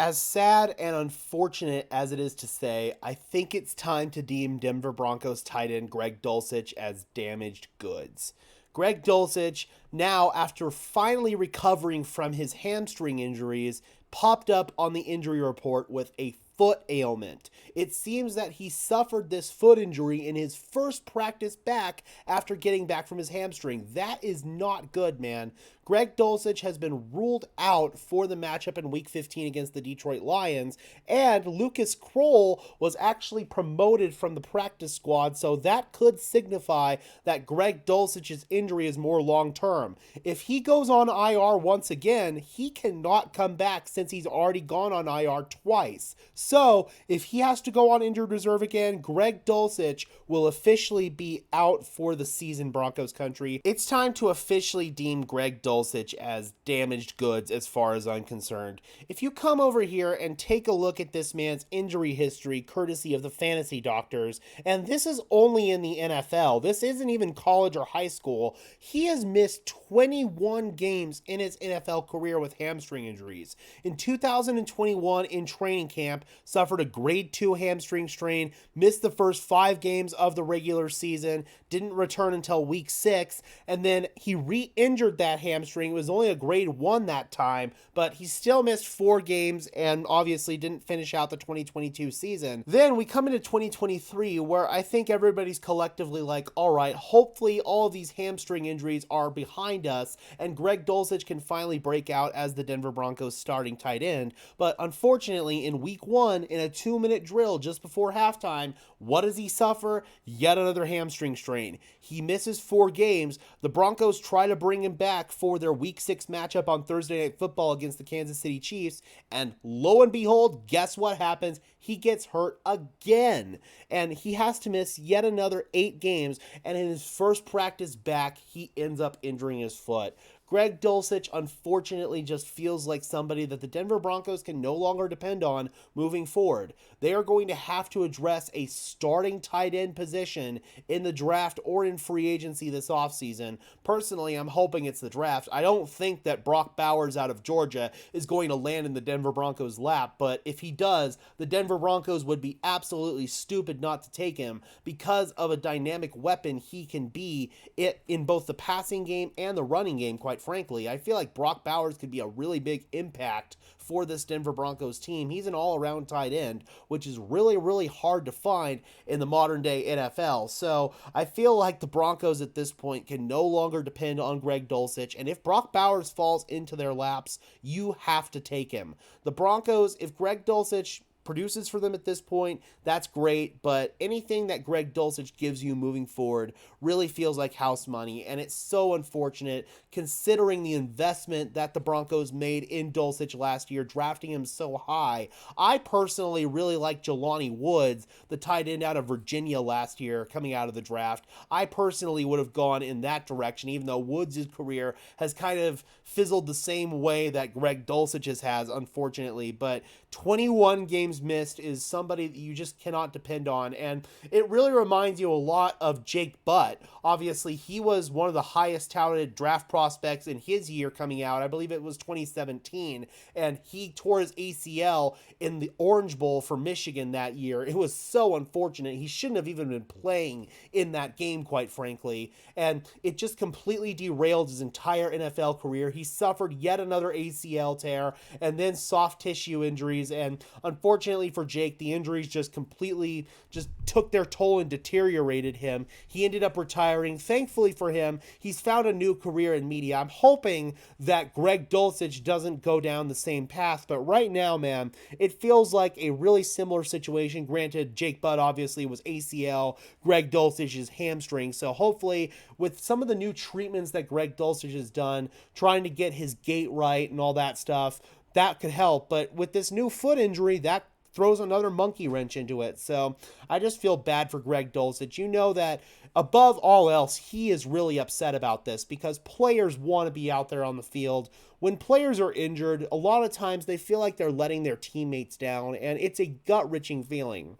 As sad and unfortunate as it is to say, I think it's time to deem Denver Broncos tight end Greg Dulcich as damaged goods. Greg Dulcich, now after finally recovering from his hamstring injuries, popped up on the injury report with a foot ailment. It seems that he suffered this foot injury in his first practice back after getting back from his hamstring. That is not good, man. Greg Dulcich has been ruled out for the matchup in Week 15 against the Detroit Lions, and Lucas Kroll was actually promoted from the practice squad, so that could signify that Greg Dulcich's injury is more long-term. If he goes on IR once again, he cannot come back since he's already gone on IR twice. So, if he has to go on injured reserve again, Greg Dulcich will officially be out for the season, Broncos country. It's time to officially deem Greg Dulcich as damaged goods as far as I'm concerned. If you come over here and take a look at this man's injury history courtesy of the fantasy doctors, and this is only in the NFL, this isn't even college or high school, he has missed 21 games in his NFL career with hamstring injuries. In 2021 in training camp, suffered a grade 2 hamstring strain, missed the first 5 games of the regular season, didn't return until week 6, and then he re-injured that hamstring. It was only a grade 1 that time, but he still missed 4 games and obviously didn't finish out the 2022 season. Then we come into 2023 where I think everybody's collectively like, all right, hopefully all of these hamstring injuries are behind us and Greg Dulcich can finally break out as the Denver Broncos starting tight end. But unfortunately, in week 1, in a 2-minute drill just before halftime, what does he suffer? Yet another hamstring strain. He misses 4 games. The Broncos try to bring him back for their week 6 matchup on Thursday Night Football against the Kansas City Chiefs. And lo and behold, guess what happens? He gets hurt again. And he has to miss yet another 8 games. And in his first practice back, he ends up injuring his foot. Greg Dulcich, unfortunately, just feels like somebody that the Denver Broncos can no longer depend on moving forward. They are going to have to address a starting tight end position in the draft or in free agency this offseason. Personally, I'm hoping it's the draft. I don't think that Brock Bowers out of Georgia is going to land in the Denver Broncos' lap, but if he does, the Denver Broncos would be absolutely stupid not to take him because of a dynamic weapon he can be in both the passing game and the running game, quite frankly. I feel like Brock Bowers could be a really big impact for this Denver Broncos team. He's an all-around tight end, which is really, really hard to find in the modern-day NFL. So I feel like the Broncos at this point can no longer depend on Greg Dulcich, and if Brock Bowers falls into their laps, you have to take him. The Broncos, if Greg Dulcich produces for them at this point, that's great, but anything that Greg Dulcich gives you moving forward really feels like house money, and it's so unfortunate considering the investment that the Broncos made in Dulcich last year, drafting him so high. I personally really like Jelani Woods, the tight end out of Virginia last year, coming out of the draft. I personally would have gone in that direction, even though Woods' career has kind of fizzled the same way that Greg Dulcich's has, unfortunately, but 21 games missed is somebody that you just cannot depend on, and it really reminds you a lot of Jake Butt. Obviously, he was one of the highest touted draft prospects in his year coming out. I believe it was 2017, and he tore his ACL in the Orange Bowl for Michigan that year. It was so unfortunate. He shouldn't have even been playing in that game, quite frankly, and it just completely derailed his entire NFL career. He suffered yet another ACL tear and then soft tissue injuries, and unfortunately for Jake, the injuries just completely just took their toll and deteriorated him. He ended up retiring. Thankfully for him, he's found a new career in media. I'm hoping that Greg Dulcich doesn't go down the same path, but right now, man, it feels like a really similar situation. Granted, Jake Butt obviously was ACL, Greg Dulcich is hamstring, so hopefully with some of the new treatments that Greg Dulcich has done, trying to get his gait right and all that stuff, that could help. But with this new foot injury, that throws another monkey wrench into it. So I just feel bad for Greg Dulcich. You know that above all else, he is really upset about this because players want to be out there on the field. When players are injured, a lot of times they feel like they're letting their teammates down, and it's a gut-wrenching feeling.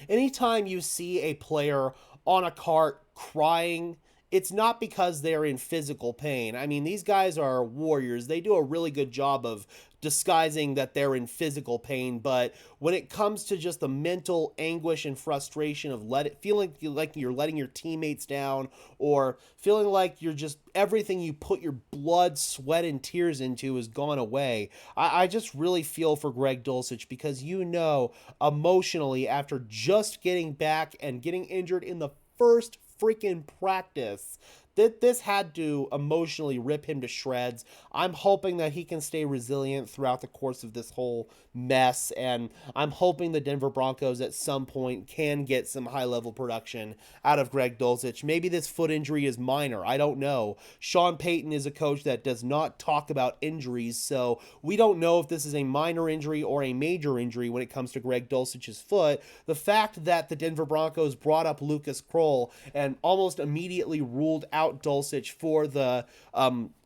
Anytime you see a player on a cart crying, it's not because they're in physical pain. I mean, these guys are warriors. They do a really good job of disguising that they're in physical pain, but when it comes to just the mental anguish and frustration of feeling like you're letting your teammates down, or feeling like you're just everything you put your blood, sweat, and tears into has gone away, I just really feel for Greg Dulcich, because emotionally, after just getting back and getting injured in the first freaking practice, that this had to emotionally rip him to shreds. I'm hoping that he can stay resilient throughout the course of this whole mess, and I'm hoping the Denver Broncos at some point can get some high-level production out of Greg Dulcich. Maybe this foot injury is minor. I don't know. Sean Payton is a coach that does not talk about injuries, so we don't know if this is a minor injury or a major injury when it comes to Greg Dulcich's foot. The fact that the Denver Broncos brought up Lucas Kroll and almost immediately ruled out Dulcich for the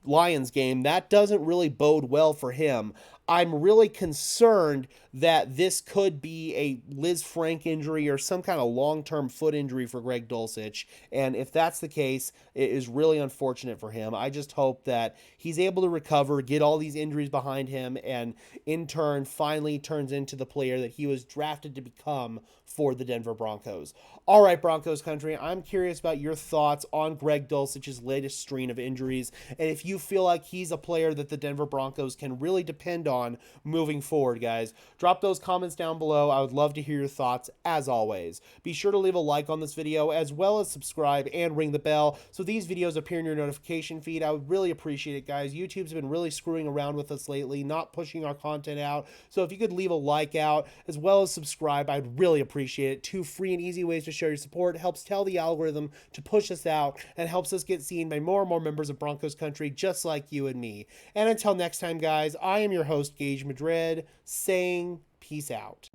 Lions game, that doesn't really bode well for him. I'm really concerned that this could be a Liz Frank injury or some kind of long-term foot injury for Greg Dulcich. And if that's the case, it is really unfortunate for him. I just hope that he's able to recover, get all these injuries behind him, and in turn finally turns into the player that he was drafted to become for the Denver Broncos. All right, Broncos country, I'm curious about your thoughts on Greg Dulcich's latest string of injuries, and if you feel like he's a player that the Denver Broncos can really depend on moving forward, guys. Drop those comments down below. I would love to hear your thoughts, as always. Be sure to leave a like on this video, as well as subscribe and ring the bell so these videos appear in your notification feed. I would really appreciate it, guys. YouTube's been really screwing around with us lately, not pushing our content out, so if you could leave a like out, as well as subscribe, I'd really appreciate it. 2 free and easy ways to show your support. It helps tell the algorithm to push us out, and helps us get seen by more and more members of Broncos country, just like you and me. And until next time, guys, I am your host, Gage Madrid, saying peace out.